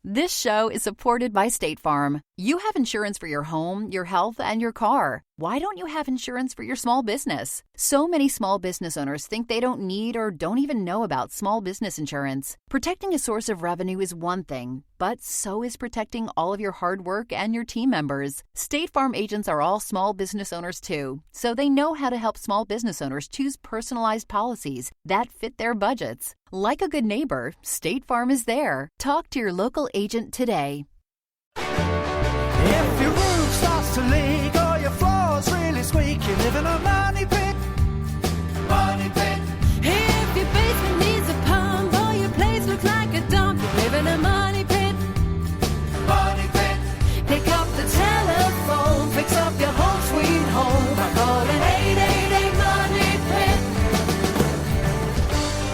This show is supported by State Farm. You have insurance for your home, your health, and your car. Why don't you have insurance for your small business? So many small business owners think they don't need or don't even know about small business insurance. Protecting a source of revenue is one thing, but so is protecting all of your hard work and your team members. State Farm agents are all small business owners too, so they know how to help small business owners choose personalized policies that fit their budgets. Like a good neighbor, State Farm is there. Talk to your local agent today. If your roof starts to leak or your floor's really squeaky, you live in a money pit. Money pit. If your basement needs a pump or your place looks like a dump, you live in a money pit. Money pit. Pick up the telephone, fix up your home sweet home by calling 888 Money Pit.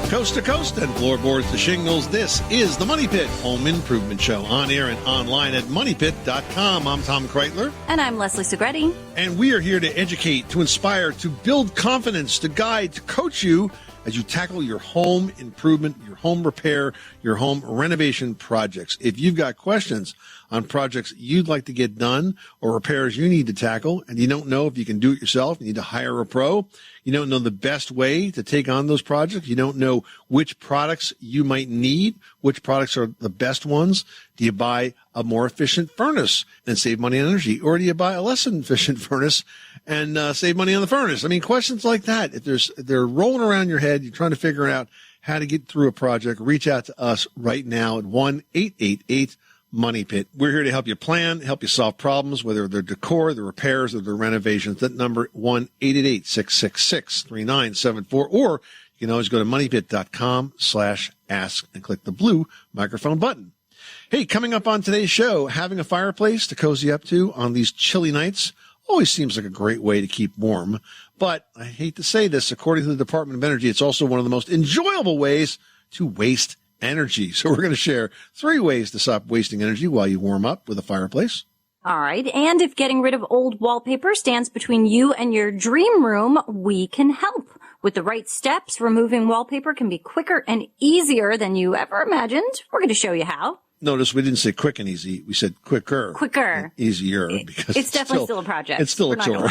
Coast to coast and floorboards to shingles, this is the Money Pit Home Improvement Show, on air and online at moneypit.com. I'm Tom Kreitler. And I'm Leslie Segretti. And we are here to educate, to inspire, to build confidence, to guide, to coach you as you tackle your home improvement, your home repair, your home renovation projects. If you've got questions on projects you'd like to get done or repairs you need to tackle, and you don't know if you can do it yourself, you need to hire a pro, you don't know the best way to take on those projects, you don't know which products you might need, which products are the best ones, do you buy a more efficient furnace and save money on energy, or do you buy a less efficient furnace and save money on the furnace? I mean, questions like that, if they're rolling around your head, you're trying to figure out how to get through a project, reach out to us right now at 1-888-MONEY PIT. We're here to help you plan, help you solve problems, whether they're decor, the repairs, or the renovations. That number, 1-888-666-3974, or you can always go to moneypit.com/ask and click the blue microphone button. Hey, coming up on today's show, having a fireplace to cozy up to on these chilly nights always seems like a great way to keep warm. But I hate to say this, according to the Department of Energy, it's also one of the most enjoyable ways to waste energy. So we're going to share 3 ways to stop wasting energy while you warm up with a fireplace. All right. And if getting rid of old wallpaper stands between you and your dream room, we can help. With the right steps, removing wallpaper can be quicker and easier than you ever imagined. We're going to show you how. Notice we didn't say quick and easy. We said quicker. Quicker. Easier. Because it's definitely still a project. It's still a chore.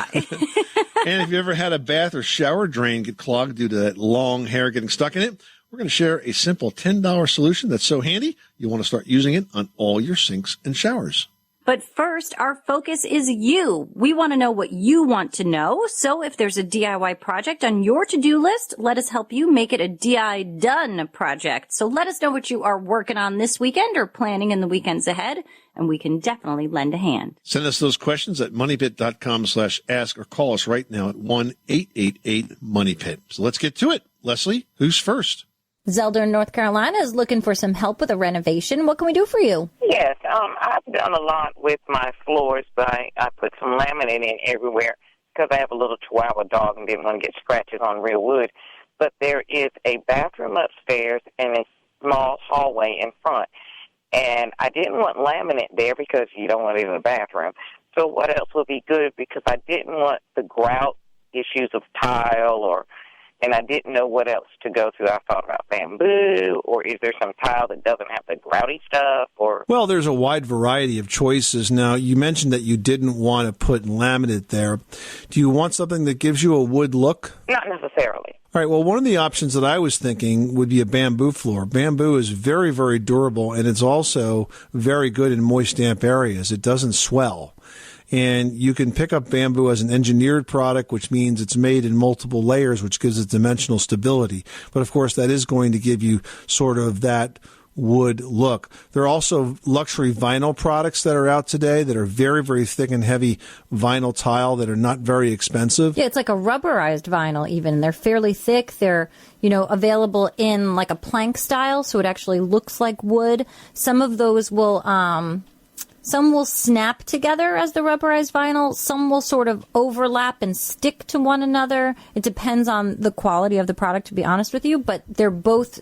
And if you ever had a bath or shower drain get clogged due to that long hair getting stuck in it, we're going to share a simple $10 solution that's so handy you want to start using it on all your sinks and showers. But first, our focus is you. We want to know what you want to know. So if there's a DIY project on your to-do list, let us help you make it a DI done project. So let us know what you are working on this weekend or planning in the weekends ahead, and we can definitely lend a hand. Send us those questions at moneypit.com/ask or call us right now at 1-888-MONEYPIT. So let's get to it. Leslie, who's first? Zelda in North Carolina is looking for some help with a renovation. What can we do for you? Yes, I've done a lot with my floors, but I put some laminate in everywhere because I have a little Chihuahua dog and didn't want to get scratches on real wood. But there is a bathroom upstairs and a small hallway in front. And I didn't want laminate there because you don't want it in the bathroom. So what else would be good? Because I didn't want the grout issues of tile and I didn't know what else to go through. I thought about bamboo, or is there some tile that doesn't have the grouty stuff? Well, there's a wide variety of choices. Now, you mentioned that you didn't want to put laminate there. Do you want something that gives you a wood look? Not necessarily. All right, well, one of the options that I was thinking would be a bamboo floor. Bamboo is very, very durable, and it's also very good in moist, damp areas. It doesn't swell. And you can pick up bamboo as an engineered product, which means it's made in multiple layers, which gives it dimensional stability. But, of course, that is going to give you sort of that wood look. There are also luxury vinyl products that are out today that are very, very thick and heavy vinyl tile that are not very expensive. Yeah, it's like a rubberized vinyl even. They're fairly thick. They're, available in like a plank style, so it actually looks like wood. Some of those will Some will snap together as the rubberized vinyl. Some will sort of overlap and stick to one another. It depends on the quality of the product, to be honest with you. But they're both,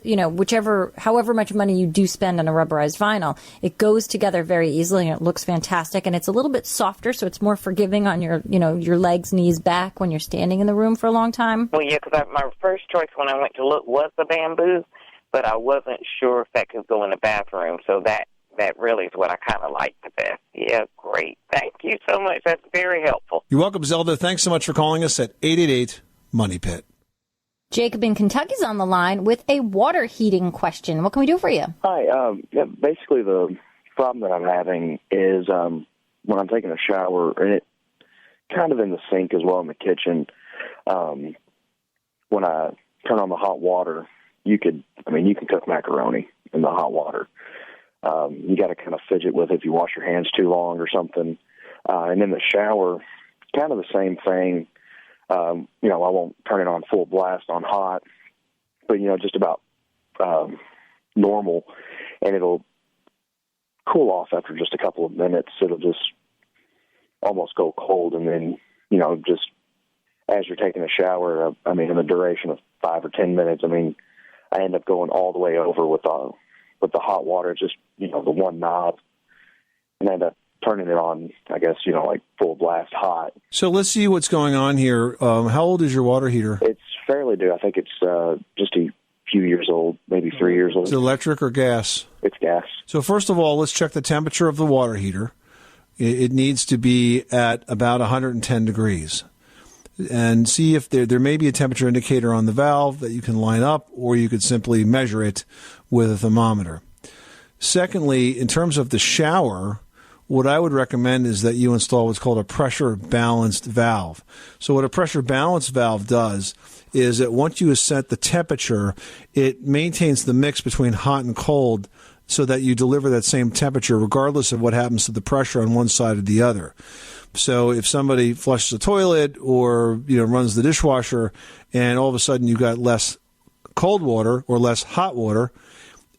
however much money you do spend on a rubberized vinyl, it goes together very easily and it looks fantastic. And it's a little bit softer, so it's more forgiving on your legs, knees, back when you're standing in the room for a long time. Well, yeah, because my first choice when I went to look was the bamboo, but I wasn't sure if that could go in the bathroom. So that that really is what I kind of like the best. Yeah, great. Thank you so much. That's very helpful. You're welcome, Zelda. Thanks so much for calling us at 888-MONEY-PIT. Jacob in Kentucky's on the line with a water heating question. What can we do for you? Hi. Basically, the problem that I'm having is when I'm taking a shower, and it kind of in the sink as well in the kitchen, when I turn on the hot water, you can cook macaroni in the hot water. You got to kind of fidget with it if you wash your hands too long or something. And in the shower, kind of the same thing. I won't turn it on full blast on hot, but, just about normal, and it'll cool off after just a couple of minutes. It'll just almost go cold, and then, just as you're taking a shower, in the duration of 5 or 10 minutes, I end up going all the way over with the hot water, just, the one knob, and end up turning it on, I guess, like full blast hot. So let's see what's going on here. How old is your water heater? It's fairly new. I think it's just a few years old, maybe 3 years old. Is it electric or gas? It's gas. So first of all, let's check the temperature of the water heater. It needs to be at about 110 degrees. And see if there may be a temperature indicator on the valve that you can line up, or you could simply measure it with a thermometer. Secondly, in terms of the shower, what I would recommend is that you install what's called a pressure balanced valve. So what a pressure balanced valve does is that once you set the temperature, it maintains the mix between hot and cold so that you deliver that same temperature regardless of what happens to the pressure on one side or the other. So if somebody flushes the toilet or runs the dishwasher and all of a sudden you've got less cold water or less hot water,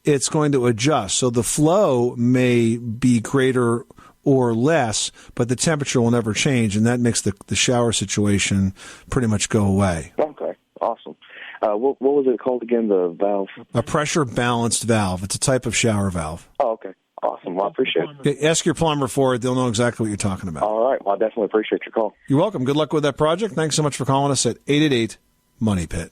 it's going to adjust. So the flow may be greater or less, but the temperature will never change, and that makes the shower situation pretty much go away. Okay, awesome. What was it called again, the valve? A pressure balanced valve. It's a type of shower valve. Oh, okay. Awesome. Well, I appreciate it. Ask your plumber for it. They'll know exactly what you're talking about. All right. Well, I definitely appreciate your call. You're welcome. Good luck with that project. Thanks so much for calling us at 888-MONEY-PIT.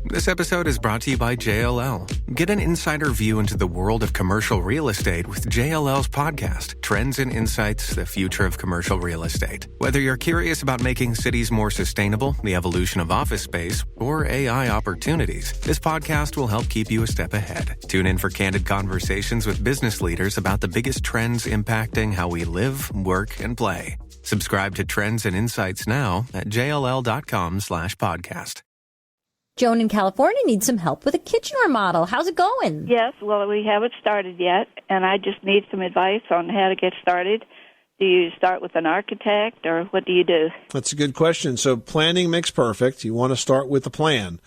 This episode is brought to you by JLL. Get an insider view into the world of commercial real estate with JLL's podcast, Trends and Insights, the Future of Commercial Real Estate. Whether you're curious about making cities more sustainable, the evolution of office space, or AI opportunities, this podcast will help keep you a step ahead. Tune in for candid conversations with business leaders about the biggest trends impacting how we live, work, and play. Subscribe to Trends and Insights now at jll.com/podcast. Joan in California needs some help with a kitchen remodel. How's it going? Yes, well, we haven't started yet, and I just need some advice on how to get started. Do you start with an architect, or what do you do? That's a good question. So planning makes perfect. You want to start with a plan.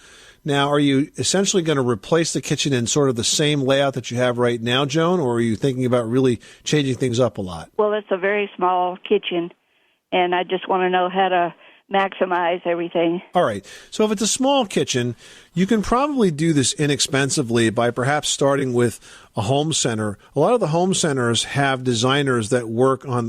Now, are you essentially going to replace the kitchen in sort of the same layout that you have right now, Joan, or are you thinking about really changing things up a lot? Well, it's a very small kitchen, and I just want to know how to maximize everything. All right. So if it's a small kitchen, you can probably do this inexpensively by perhaps starting with a home center. A lot of the home centers have designers that work on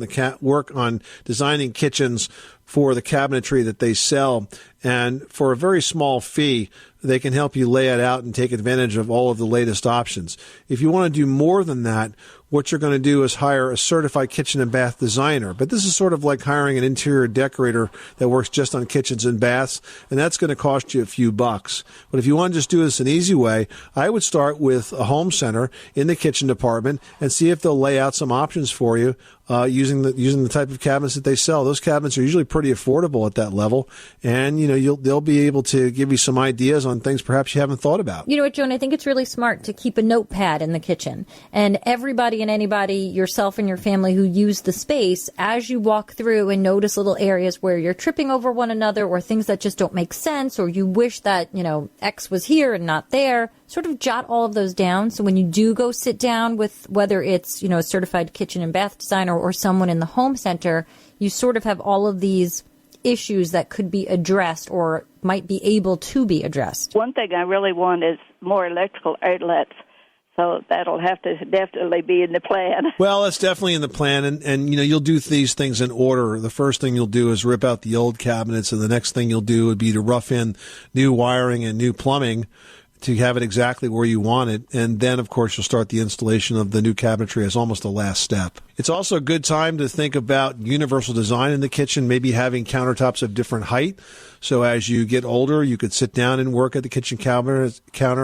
designing kitchens for the cabinetry that they sell, and for a very small fee, they can help you lay it out and take advantage of all of the latest options. If you want to do more than that, what you're going to do is hire a certified kitchen and bath designer. But this is sort of like hiring an interior decorator that works just on kitchens and baths, and that's going to cost you a few bucks. But if you want to just do this an easy way, I would start with a home center in the kitchen department and see if they'll lay out some options for you using the type of cabinets that they sell. Those cabinets are usually pretty affordable at that level, and they'll be able to give you some ideas on things perhaps you haven't thought about. You know what, Joan? I think it's really smart to keep a notepad in the kitchen, and everybody and anybody, yourself and your family who use the space, as you walk through and notice little areas where you're tripping over one another or things that just don't make sense, or you wish that, X was here and not there, sort of jot all of those down. So when you do go sit down with whether it's, a certified kitchen and bath designer or someone in the home center, you sort of have all of these issues that could be addressed or might be able to be addressed. One thing I really want is more electrical outlets. So that'll have to definitely be in the plan. Well, that's definitely in the plan, and you'll do these things in order. The first thing you'll do is rip out the old cabinets, and the next thing you'll do would be to rough in new wiring and new plumbing to have it exactly where you want it. And then, of course, you'll start the installation of the new cabinetry as almost a last step. It's also a good time to think about universal design in the kitchen, maybe having countertops of different height. So as you get older, you could sit down and work at the kitchen counter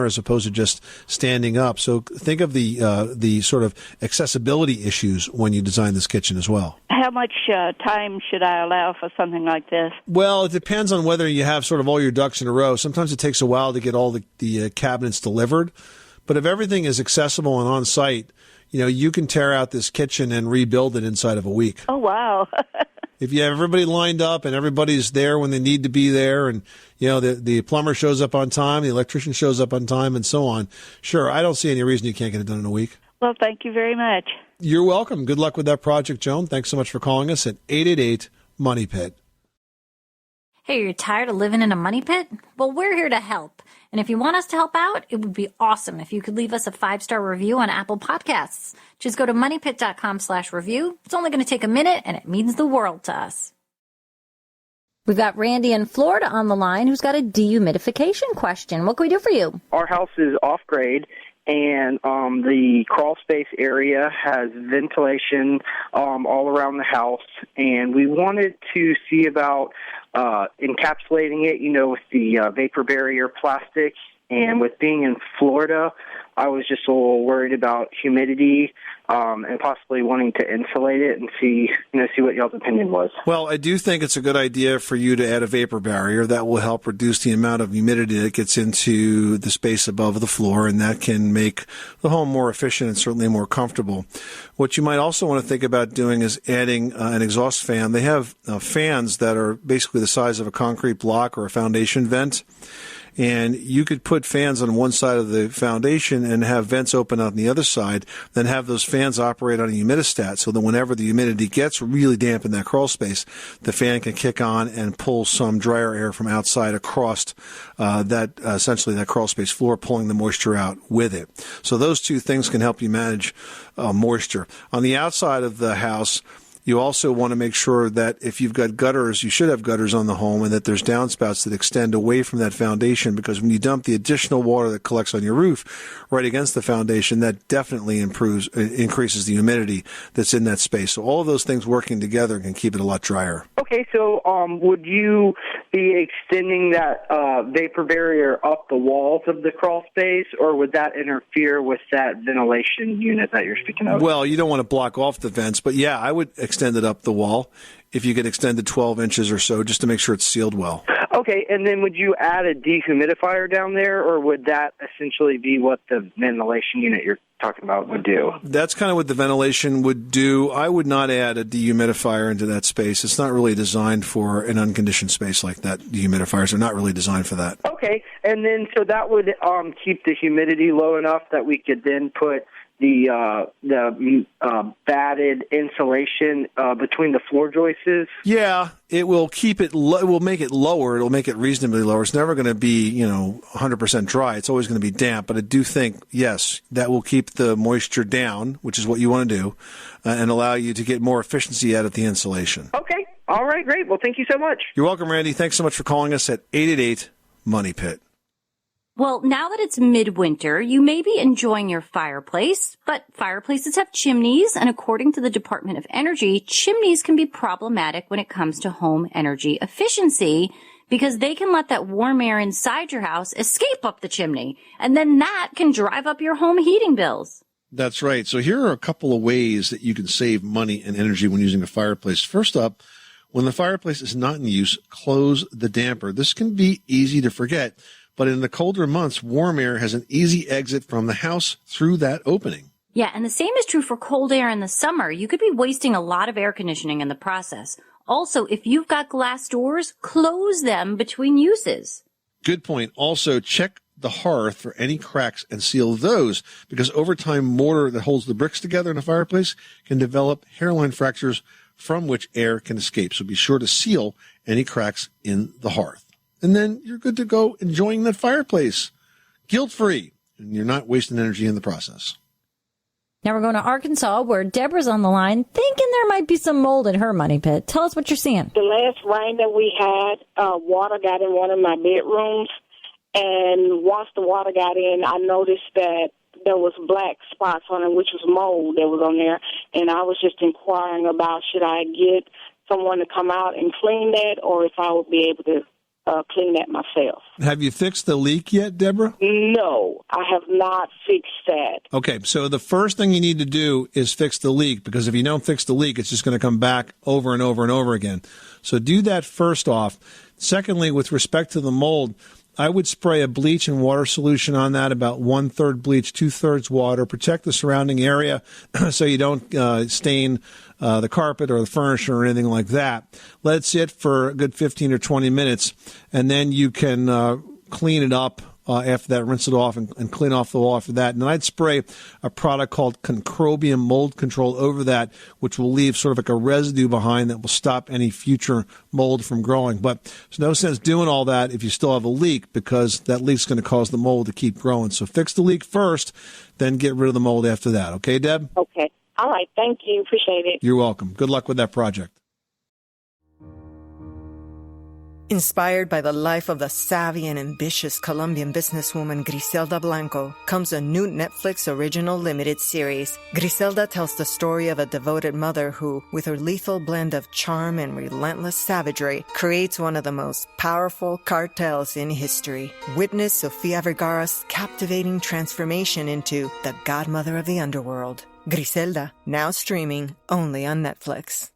as opposed to just standing up. So think of the sort of accessibility issues when you design this kitchen as well. How much time should I allow for something like this? Well, it depends on whether you have sort of all your ducks in a row. Sometimes it takes a while to get all the cabinets delivered. But if everything is accessible and on site, you can tear out this kitchen and rebuild it inside of a week. Oh, wow. If you have everybody lined up and everybody's there when they need to be there, and the plumber shows up on time, the electrician shows up on time, and so on, sure, I don't see any reason you can't get it done in a week. Well, thank you very much. You're welcome. Good luck with that project, Joan. Thanks so much for calling us at 888-MONEY-PIT. Hey, you're tired of living in a money pit? Well, we're here to help. And if you want us to help out, it would be awesome if you could leave us a 5-star review on Apple Podcasts. Just go to moneypit.com/review. It's only going to take a minute, and it means the world to us. We've got Randy in Florida on the line who's got a dehumidification question. What can we do for you? Our house is off grade, and the crawl space area has ventilation all around the house, and we wanted to see about encapsulating it, with the vapor barrier plastic. And with being in Florida, I was just a little worried about humidity and possibly wanting to insulate it and see what y'all's opinion was. Well, I do think it's a good idea for you to add a vapor barrier. That will help reduce the amount of humidity that gets into the space above the floor, and that can make the home more efficient and certainly more comfortable. What you might also want to think about doing is adding an exhaust fan. They have fans that are basically the size of a concrete block or a foundation vent. And you could put fans on one side of the foundation and have vents open on the other side, then have those fans operate on a humidistat so that whenever the humidity gets really damp in that crawl space, the fan can kick on and pull some drier air from outside across essentially that crawl space floor, pulling the moisture out with it. So those two things can help you manage moisture. On the outside of the house, you also want to make sure that if you've got gutters, you should have gutters on the home, and that there's downspouts that extend away from that foundation, because when you dump the additional water that collects on your roof right against the foundation, that definitely increases the humidity that's in that space. So all of those things working together can keep it a lot drier. Okay, so would you be extending that vapor barrier up the walls of the crawl space, or would that interfere with that ventilation unit that you're speaking of? Well, you don't want to block off the vents, but yeah, I would extend it up the wall if you could extend it 12 inches or so, just to make sure it's sealed well. Okay, and then would you add a dehumidifier down there, or would that essentially be what the ventilation unit you're talking about would do? That's kind of what the ventilation would do. I would not add a dehumidifier into that space. It's not really designed for an unconditioned space like that. Dehumidifiers are not really designed for that. Okay, and then so that would keep the humidity low enough that we could then put the batted insulation between the floor joists? Yeah, it will keep it. It will make it lower. It'll make it reasonably lower. It's never going to be 100% dry. It's always going to be damp. But I do think, yes, that will keep the moisture down, which is what you want to do, and allow you to get more efficiency out of the insulation. Okay. All right. Great. Well, thank you so much. You're welcome, Randy. Thanks so much for calling us at 888-MONEY-PIT. Well, now that it's midwinter, you may be enjoying your fireplace, but fireplaces have chimneys, and according to the Department of Energy, chimneys can be problematic when it comes to home energy efficiency, because they can let that warm air inside your house escape up the chimney, and then that can drive up your home heating bills. That's right. So here are a couple of ways that you can save money and energy when using a fireplace. First up, when the fireplace is not in use, close the damper. This can be easy to forget, but in the colder months, warm air has an easy exit from the house through that opening. Yeah, and the same is true for cold air in the summer. You could be wasting a lot of air conditioning in the process. Also, if you've got glass doors, close them between uses. Good point. Also, check the hearth for any cracks and seal those, because over time, mortar that holds the bricks together in a fireplace can develop hairline fractures from which air can escape. So be sure to seal any cracks in the hearth. And then you're good to go enjoying that fireplace, guilt-free, and you're not wasting energy in the process. Now we're going to Arkansas, where Deborah's on the line, thinking there might be some mold in her money pit. Tell us what you're seeing. The last rain that we had, water got in one of my bedrooms, And once the water got in, I noticed that there was black spots on it, which was mold that was on there. And I was just inquiring about should I get someone to come out and clean that, or if I would be able to clean that myself. Have you fixed the leak yet, Deborah? No, I have not fixed that. Okay, so the first thing you need to do is fix the leak, because if you don't fix the leak, it's just going to come back over and over and over again. So do that first off. Secondly, with respect to the mold, I would spray a bleach and water solution on that, about 1/3 bleach, 2/3 water. Protect the surrounding area so you don't stain the carpet or the furniture or anything like that. Let it sit for a good 15 or 20 minutes, and then you can clean it up after that, rinse it off and clean off the wall after that. And I'd spray a product called Concrobium Mold Control over that, which will leave sort of like a residue behind that will stop any future mold from growing. But there's no sense doing all that if you still have a leak, because that leak's going to cause the mold to keep growing. So fix the leak first, then get rid of the mold after that. Okay, Deb? Okay. All right. Thank you. Appreciate it. You're welcome. Good luck with that project. Inspired by the life of the savvy and ambitious Colombian businesswoman Griselda Blanco comes a new Netflix original limited series. Griselda tells the story of a devoted mother who, with her lethal blend of charm and relentless savagery, creates one of the most powerful cartels in history. Witness Sofia Vergara's captivating transformation into the godmother of the underworld. Griselda, now streaming only on Netflix.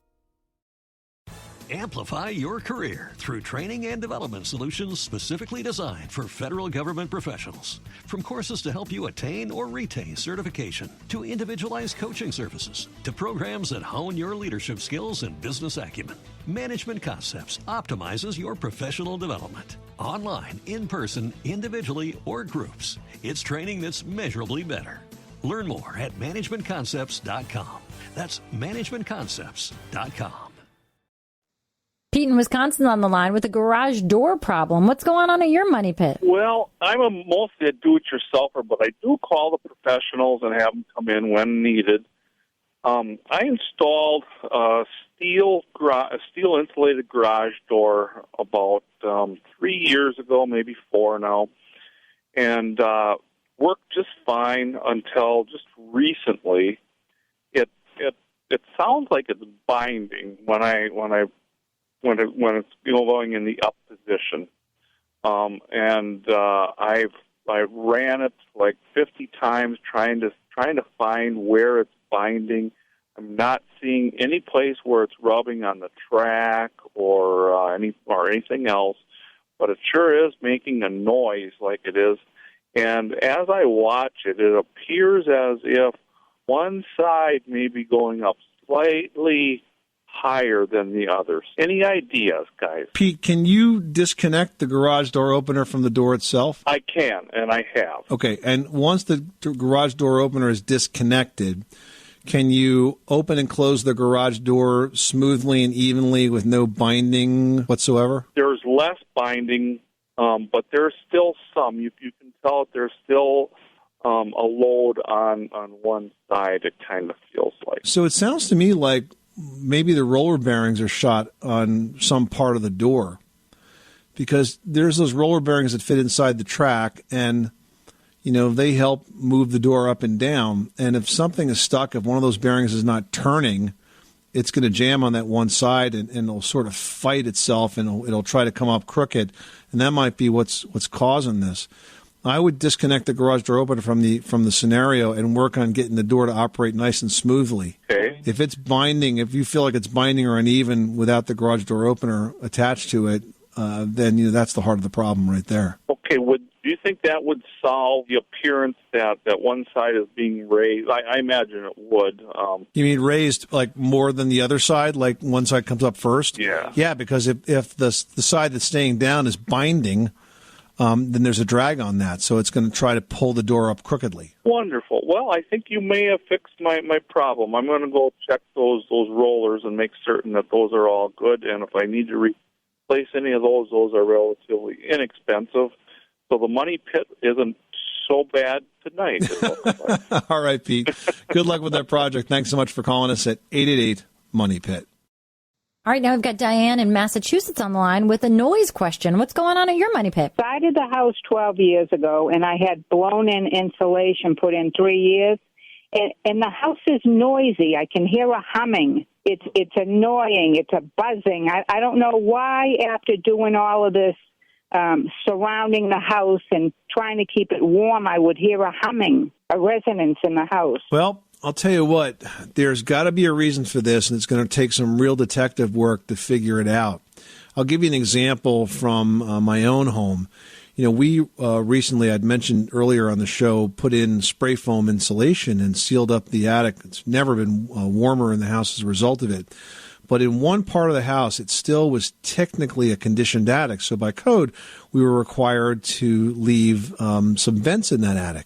Amplify your career through training and development solutions specifically designed for federal government professionals. From courses to help you attain or retain certification, to individualized coaching services, to programs that hone your leadership skills and business acumen, Management Concepts optimizes your professional development. Online, in person, individually, or groups, it's training that's measurably better. Learn more at managementconcepts.com. That's managementconcepts.com. Pete in Wisconsin on the line with a garage door problem. What's going on at your money pit? Well, I'm mostly a do-it-yourselfer, but I do call the professionals and have them come in when needed. I installed a steel insulated garage door about 3 years ago, maybe 4 now, and worked just fine until just recently. It sounds like it's binding when it's going in the up position, and I ran it like 50 times trying to find where it's binding. I'm not seeing any place where it's rubbing on the track or anything else, but it sure is making a noise like it is. And as I watch it, it appears as if one side may be going up slightly higher than the others. Any ideas, guys? Pete, can you disconnect the garage door opener from the door itself? I can, and I have. Okay, and once the garage door opener is disconnected, can you open and close the garage door smoothly and evenly with no binding whatsoever? There's less binding, but there's still some. You can tell there's still a load on one side, it kind of feels like. So it sounds to me like maybe the roller bearings are shot on some part of the door, because there's those roller bearings that fit inside the track, and they help move the door up and down. And if something is stuck, if one of those bearings is not turning, it's going to jam on that one side, and it'll sort of fight itself, and it'll try to come up crooked, and that might be what's causing this. I would disconnect the garage door opener from the scenario and work on getting the door to operate nice and smoothly. Okay. If it's binding, if you feel like it's binding or uneven without the garage door opener attached to it, then that's the heart of the problem right there. Okay. Do you think that would solve the appearance that one side is being raised? I imagine it would. You mean raised like more than the other side, like one side comes up first? Yeah. Yeah, because if the side that's staying down is binding, then there's a drag on that, so it's going to try to pull the door up crookedly. Wonderful. Well, I think you may have fixed my problem. I'm going to go check those rollers and make certain that those are all good, and if I need to replace any of those are relatively inexpensive, so the money pit isn't so bad tonight. All right, Pete. Good luck with that project. Thanks so much for calling us at 888-MONEY-PIT. All right, now we've got Diane in Massachusetts on the line with a noise question. What's going on at your money pit? Started the house 12 years ago, and I had blown-in insulation put in 3 years. And the house is noisy. I can hear a humming. It's annoying. It's a buzzing. I don't know why after doing all of this surrounding the house and trying to keep it warm, I would hear a humming, a resonance in the house. Well, I'll tell you what, there's got to be a reason for this, and it's going to take some real detective work to figure it out. I'll give you an example from my own home. You know, we recently, I'd mentioned earlier on the show, put in spray foam insulation and sealed up the attic. It's never been warmer in the house as a result of it. But in one part of the house, it still was technically a conditioned attic. So by code, we were required to leave some vents in that attic.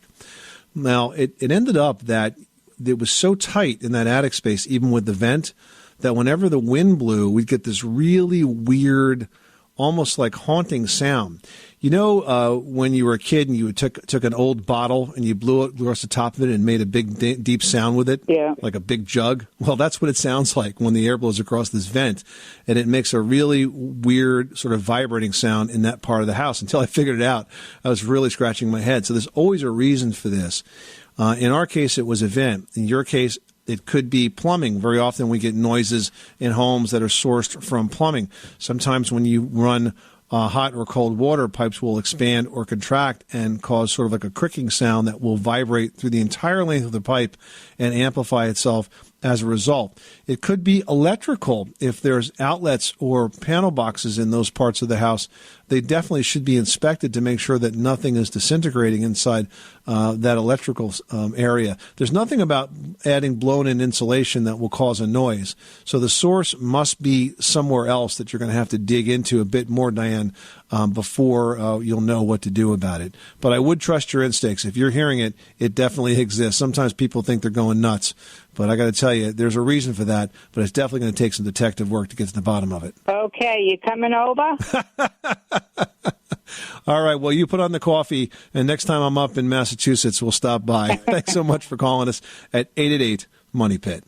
Now, it ended up that it was so tight in that attic space, even with the vent, that whenever the wind blew, we'd get this really weird, almost like haunting sound. You know, when you were a kid and you took an old bottle and you blew it across the top of it and made a big deep sound with it? Yeah. Like a big jug? Well, that's what it sounds like when the air blows across this vent. And it makes a really weird sort of vibrating sound in that part of the house. Until I figured it out, I was really scratching my head. So there's always a reason for this. In our case, it was a vent. In your case, it could be plumbing. Very often we get noises in homes that are sourced from plumbing. Sometimes when you run hot or cold water, pipes will expand or contract and cause sort of like a cricking sound that will vibrate through the entire length of the pipe and amplify itself as a result. It could be electrical. If there's outlets or panel boxes in those parts of the house, they definitely should be inspected to make sure that nothing is disintegrating inside that electrical area. There's nothing about adding blown-in insulation that will cause a noise. So the source must be somewhere else that you're going to have to dig into a bit more, Diane, before you'll know what to do about it. But I would trust your instincts. If you're hearing it, it definitely exists. Sometimes people think they're going nuts. But I got to tell you, there's a reason for that, but it's definitely going to take some detective work to get to the bottom of it. Okay, you coming over? All right, well, you put on the coffee, and next time I'm up in Massachusetts, we'll stop by. Thanks so much for calling us at 888-MONEY-PIT.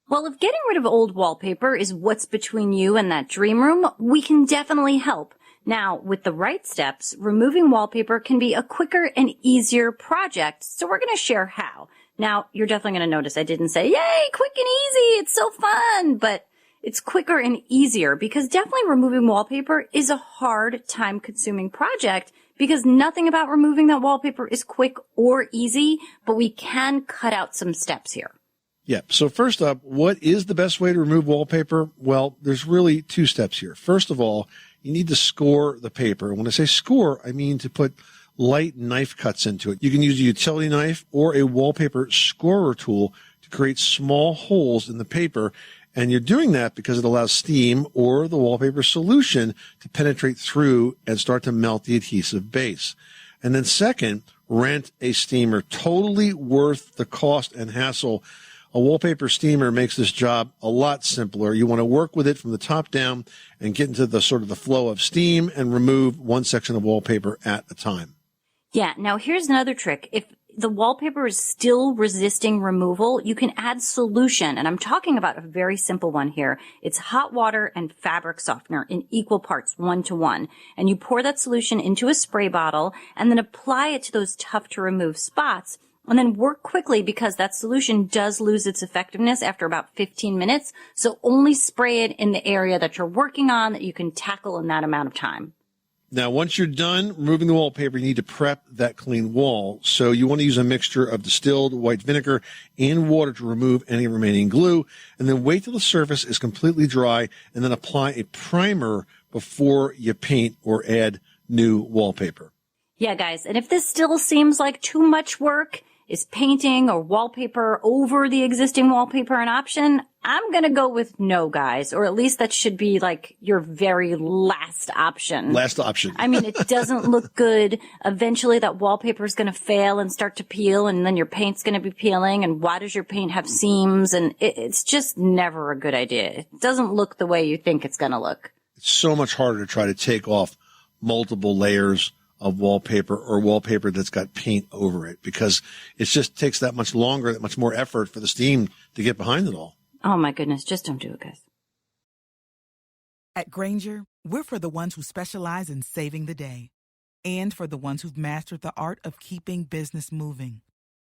Well, if getting rid of old wallpaper is what's between you and that dream room, we can definitely help. Now, with the right steps, removing wallpaper can be a quicker and easier project, so we're going to share how. Now, you're definitely going to notice I didn't say, yay, quick and easy, it's so fun, but it's quicker and easier because definitely removing wallpaper is a hard, time-consuming project because nothing about removing that wallpaper is quick or easy, but we can cut out some steps here. Yeah. So first up, what is the best way to remove wallpaper? Well, there's really two steps here. First of all, you need to score the paper. When I say score, I mean to put light knife cuts into it. You can use a utility knife or a wallpaper scorer tool to create small holes in the paper. And you're doing that because it allows steam or the wallpaper solution to penetrate through and start to melt the adhesive base. And then second, rent a steamer. Totally worth the cost and hassle. A wallpaper steamer makes this job a lot simpler. You want to work with it from the top down and get into the sort of the flow of steam and remove one section of wallpaper at a time. Yeah, now here's another trick. If the wallpaper is still resisting removal, you can add solution. And I'm talking about a very simple one here. It's hot water and fabric softener in equal parts, 1-to-1. And you pour that solution into a spray bottle and then apply it to those tough to remove spots. And then work quickly because that solution does lose its effectiveness after about 15 minutes. So only spray it in the area that you're working on that you can tackle in that amount of time. Now, once you're done removing the wallpaper, you need to prep that clean wall. So you want to use a mixture of distilled white vinegar and water to remove any remaining glue, and then wait till the surface is completely dry, and then apply a primer before you paint or add new wallpaper. Yeah, guys, and if this still seems like too much work, is painting or wallpaper over the existing wallpaper an option? I'm going to go with no, guys, or at least that should be like your very last option. Last option. I mean, it doesn't look good. Eventually that wallpaper is going to fail and start to peel, and then your paint's going to be peeling, and why does your paint have seams? And it's just never a good idea. It doesn't look the way you think it's going to look. It's so much harder to try to take off multiple layers of wallpaper or wallpaper that's got paint over it because it just takes that much longer, that much more effort for the steam to get behind it all. Oh my goodness, just don't do it, guys. At Grainger, we're for the ones who specialize in saving the day and for the ones who've mastered the art of keeping business moving.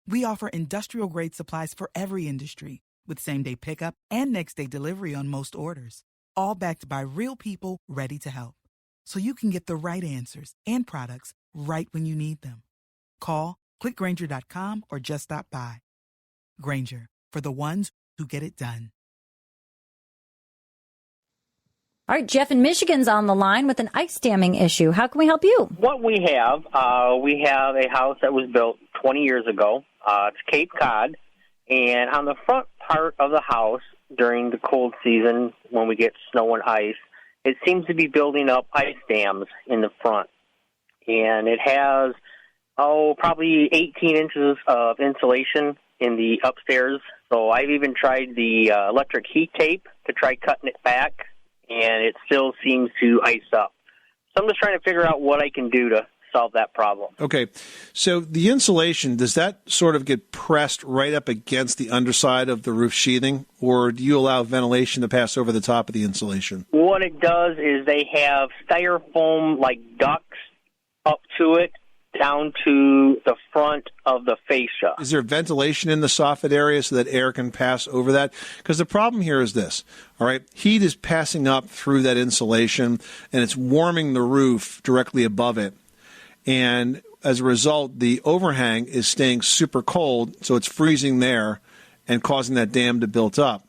We offer industrial-grade supplies for every industry with same-day pickup and next-day delivery on most orders, all backed by real people ready to help. So you can get the right answers and products right when you need them. Call, clickgrainger.com, or just stop by. Grainger, for the ones who get it done. All right, Jeff in Michigan's on the line with an ice damming issue. How can we help you? What we have a house that was built 20 years ago. It's Cape Cod, and on the front part of the house during the cold season when we get snow and ice, it seems to be building up ice dams in the front. And it has, probably 18 inches of insulation in the upstairs. So I've even tried the electric heat tape to try cutting it back, and it still seems to ice up. So I'm just trying to figure out what I can do to solve that problem. Okay, so the insulation, does that sort of get pressed right up against the underside of the roof sheathing, or do you allow ventilation to pass over the top of the insulation? What it does is they have styrofoam like ducts up to it, down to the front of the fascia. Is there ventilation in the soffit area so that air can pass over that? Because the problem here is this, all right? Heat is passing up through that insulation, and it's warming the roof directly above it. And as a result, the overhang is staying super cold, so it's freezing there and causing that dam to build up.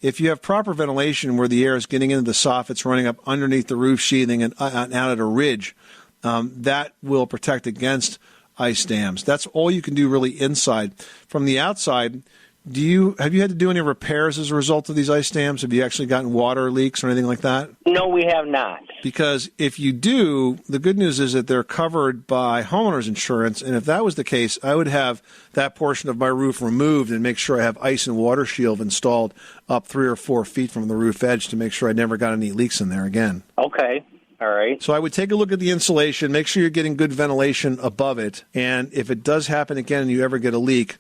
If you have proper ventilation where the air is getting into the soffits, running up underneath the roof sheathing and out at a ridge, that will protect against ice dams. That's all you can do really inside. From the outside, have you had to do any repairs as a result of these ice dams? Have you actually gotten water leaks or anything like that? No, we have not. Because if you do, the good news is that they're covered by homeowners insurance, and if that was the case, I would have that portion of my roof removed and make sure I have ice and water shield installed up 3 or 4 feet from the roof edge to make sure I never got any leaks in there again. Okay. All right. So I would take a look at the insulation, make sure you're getting good ventilation above it, and if it does happen again and you ever get a leak,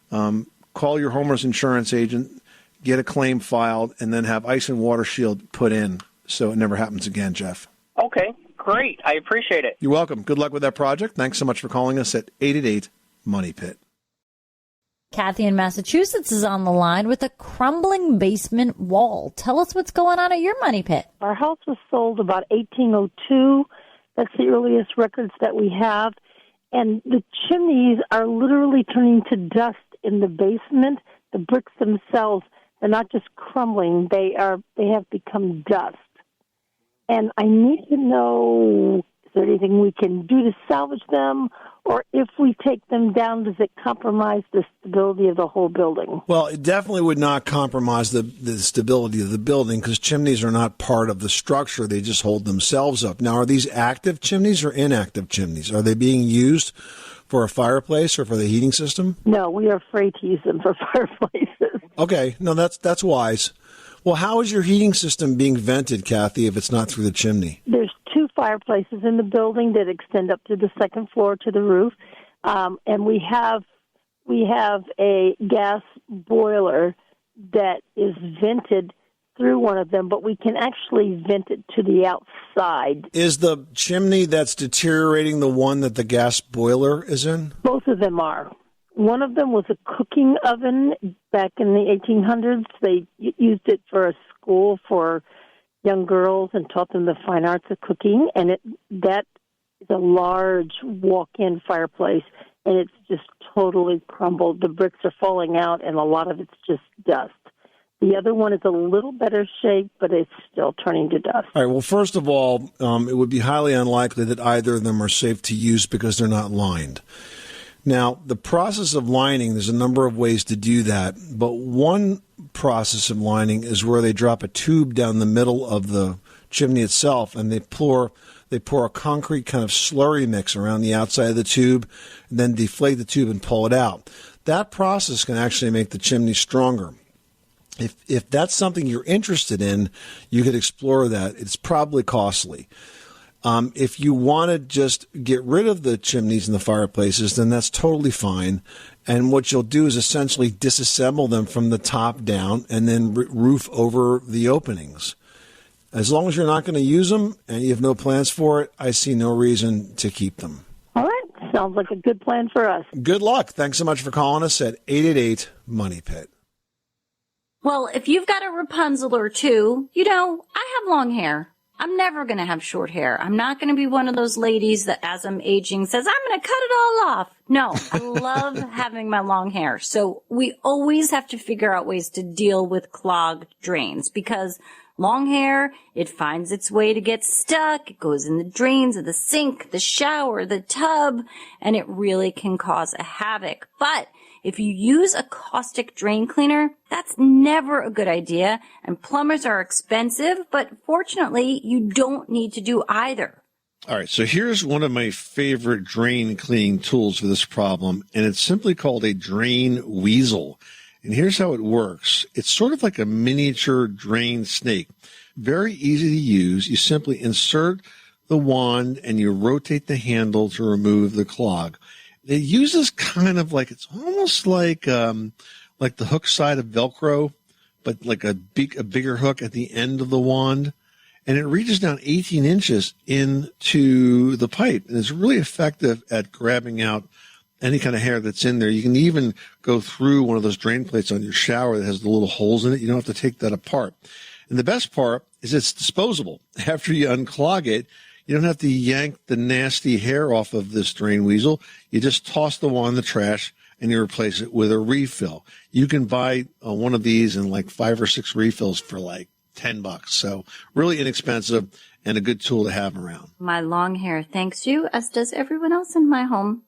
call your homeowner's insurance agent, get a claim filed, and then have ice and water shield put in so it never happens again, Jeff. Okay, great. I appreciate it. You're welcome. Good luck with that project. Thanks so much for calling us at 888-MONEY-PIT. Kathy in Massachusetts is on the line with a crumbling basement wall. Tell us what's going on at your money pit. Our house was sold about 1802. That's the earliest records that we have. And the chimneys are literally turning to dust in the basement. The bricks themselves, they're not just crumbling. They have become dust. And I need to know, is there anything we can do to salvage them? Or if we take them down, does it compromise the stability of the whole building? Well, it definitely would not compromise the stability of the building because chimneys are not part of the structure. They just hold themselves up. Now, are these active chimneys or inactive chimneys? Are they being used for a fireplace or for the heating system? No, we are afraid to use them for fireplaces. Okay. No, that's wise. Well, how is your heating system being vented, Kathy, if it's not through the chimney? There's 2 fireplaces in the building that extend up to the second floor to the roof, and we have a gas boiler that is vented through one of them, but we can actually vent it to the outside. Is the chimney that's deteriorating the one that the gas boiler is in? Both of them are. One of them was a cooking oven back in the 1800s. They used it for a school for young girls and taught them the fine arts of cooking. And that is a large walk-in fireplace, and it's just totally crumbled. The bricks are falling out, and a lot of it's just dust. The other one is a little better shape, but it's still turning to dust. All right. Well, first of all, it would be highly unlikely that either of them are safe to use because they're not lined. Now, the process of lining, there's a number of ways to do that, but one process of lining is where they drop a tube down the middle of the chimney itself, and they pour a concrete kind of slurry mix around the outside of the tube, and then deflate the tube and pull it out. That process can actually make the chimney stronger. If that's something you're interested in, you could explore that. It's probably costly. If you want to just get rid of the chimneys and the fireplaces, then that's totally fine. And what you'll do is essentially disassemble them from the top down and then roof over the openings. As long as you're not going to use them and you have no plans for it, I see no reason to keep them. All right. Sounds like a good plan for us. Good luck. Thanks so much for calling us at 888-MONEY-PIT. Well, if you've got a Rapunzel or two, I have long hair. I'm never going to have short hair. I'm not going to be one of those ladies that as I'm aging says, I'm going to cut it all off. No, I love having my long hair. So we always have to figure out ways to deal with clogged drains because long hair, it finds its way to get stuck. It goes in the drains of the sink, the shower, the tub, and it really can cause a havoc. But if you use a caustic drain cleaner, that's never a good idea, and plumbers are expensive, but fortunately, you don't need to do either. All right, so here's one of my favorite drain cleaning tools for this problem, and it's simply called a drain weasel. And here's how it works. It's sort of like a miniature drain snake. Very easy to use. You simply insert the wand and you rotate the handle to remove the clog. It uses kind of like, it's almost like the hook side of Velcro, but like a bigger hook at the end of the wand. And it reaches down 18 inches into the pipe. And it's really effective at grabbing out any kind of hair that's in there. You can even go through one of those drain plates on your shower that has the little holes in it. You don't have to take that apart. And the best part is it's disposable. After you unclog it, you don't have to yank the nasty hair off of this drain weasel. You just toss the wand in the trash and you replace it with a refill. You can buy one of these in like 5 or 6 refills for like $10. So really inexpensive and a good tool to have around. My long hair thanks you, as does everyone else in my home.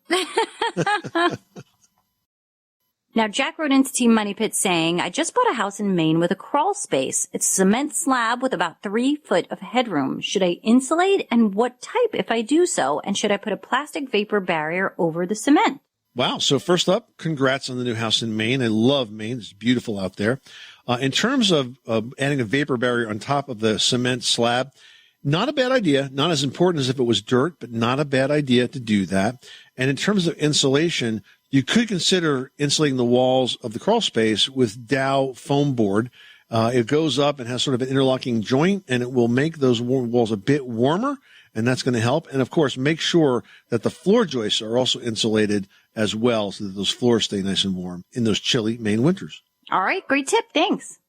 Now, Jack wrote into Team Money Pit saying, I just bought a house in Maine with a crawl space. It's a cement slab with about 3 foot of headroom. Should I insulate, and what type if I do so? And should I put a plastic vapor barrier over the cement? Wow. So first up, congrats on the new house in Maine. I love Maine. It's beautiful out there. In terms of adding a vapor barrier on top of the cement slab, not a bad idea. Not as important as if it was dirt, but not a bad idea to do that. And in terms of insulation, you could consider insulating the walls of the crawl space with Dow foam board. It goes up and has sort of an interlocking joint, and it will make those walls a bit warmer, and that's going to help. And, of course, make sure that the floor joists are also insulated as well so that those floors stay nice and warm in those chilly Maine winters. All right, great tip. Thanks.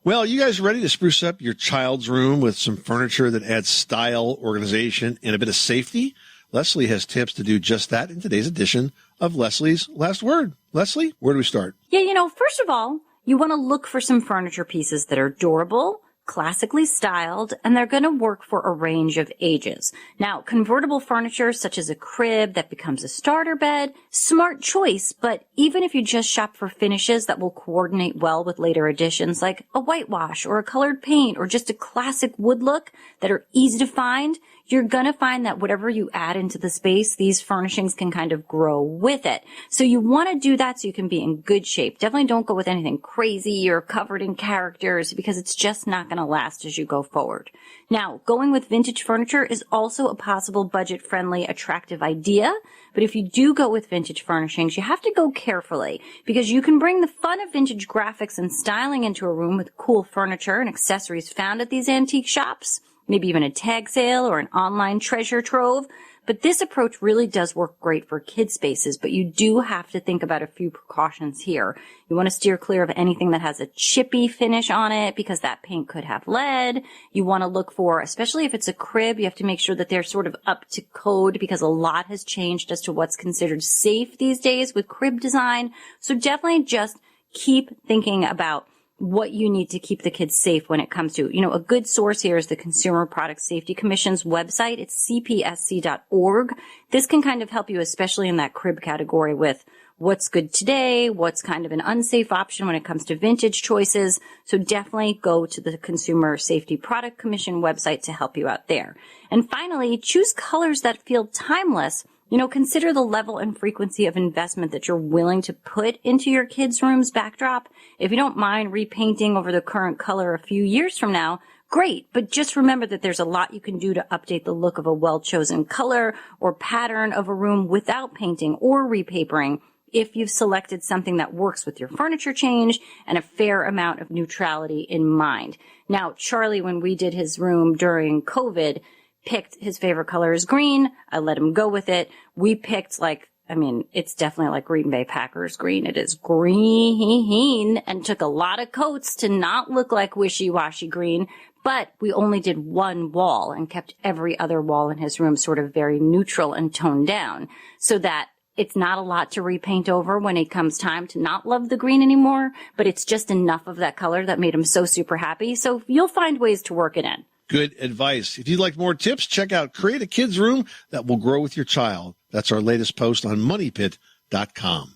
Well, you guys ready to spruce up your child's room with some furniture that adds style, organization, and a bit of safety? Leslie has tips to do just that in today's edition of Leslie's Last Word. Leslie, where do we start? Yeah, first of all, you want to look for some furniture pieces that are durable, classically styled, and they're going to work for a range of ages. Now, convertible furniture such as a crib that becomes a starter bed, smart choice, but even if you just shop for finishes that will coordinate well with later additions like a whitewash or a colored paint or just a classic wood look that are easy to find, you're going to find that whatever you add into the space, these furnishings can kind of grow with it. So you want to do that so you can be in good shape. Definitely don't go with anything crazy or covered in characters because it's just not going to last as you go forward. Now, going with vintage furniture is also a possible budget-friendly, attractive idea. But if you do go with vintage furnishings, you have to go carefully because you can bring the fun of vintage graphics and styling into a room with cool furniture and accessories found at these antique shops. Maybe even a tag sale or an online treasure trove. But this approach really does work great for kid spaces, but you do have to think about a few precautions here. You want to steer clear of anything that has a chippy finish on it because that paint could have lead. You want to look for, especially if it's a crib, you have to make sure that they're sort of up to code because a lot has changed as to what's considered safe these days with crib design. So definitely just keep thinking about what you need to keep the kids safe when it comes to, a good source here is the Consumer Product Safety Commission's website. It's cpsc.org. This can kind of help you, especially in that crib category with what's good today, what's kind of an unsafe option when it comes to vintage choices. So definitely go to the Consumer Safety Product Commission website to help you out there. And finally, choose colors that feel timeless. Consider the level and frequency of investment that you're willing to put into your kids' room's backdrop. If you don't mind repainting over the current color a few years from now, great. But just remember that there's a lot you can do to update the look of a well-chosen color or pattern of a room without painting or repapering. if you've selected something that works with your furniture change and a fair amount of neutrality in mind. Now, Charlie, when we did his room during COVID, picked his favorite color is green. I let him go with it. We picked it's definitely like Green Bay Packers green. It is green, and took a lot of coats to not look like wishy-washy green. But we only did one wall and kept every other wall in his room sort of very neutral and toned down, so that it's not a lot to repaint over when it comes time to not love the green anymore, but it's just enough of that color that made him so super happy. So you'll find ways to work it in. Good advice. If you'd like more tips, check out Create a Kid's Room That Will Grow With Your Child. That's our latest post on moneypit.com.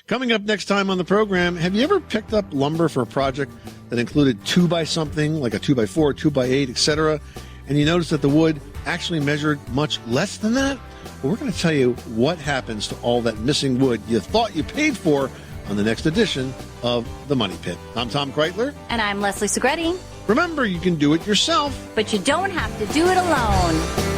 Coming up next time on the program, have you ever picked up lumber for a project that included 2x something, like a 2x4, 2x8, etc., and you noticed that the wood actually measured much less than that? Well, we're going to tell you what happens to all that missing wood you thought you paid for on the next edition of The Money Pit. I'm Tom Kreitler. And I'm Leslie Segretti. Remember, you can do it yourself, but you don't have to do it alone.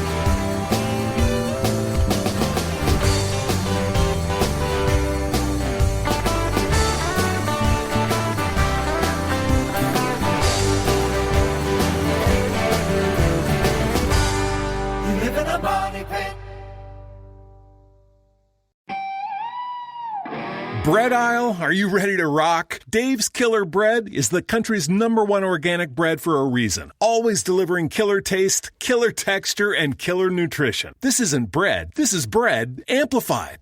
Bread aisle, are you ready to rock? Dave's Killer Bread is the country's #1 organic bread for a reason. Always delivering killer taste, killer texture, and killer nutrition. This isn't bread. This is bread amplified.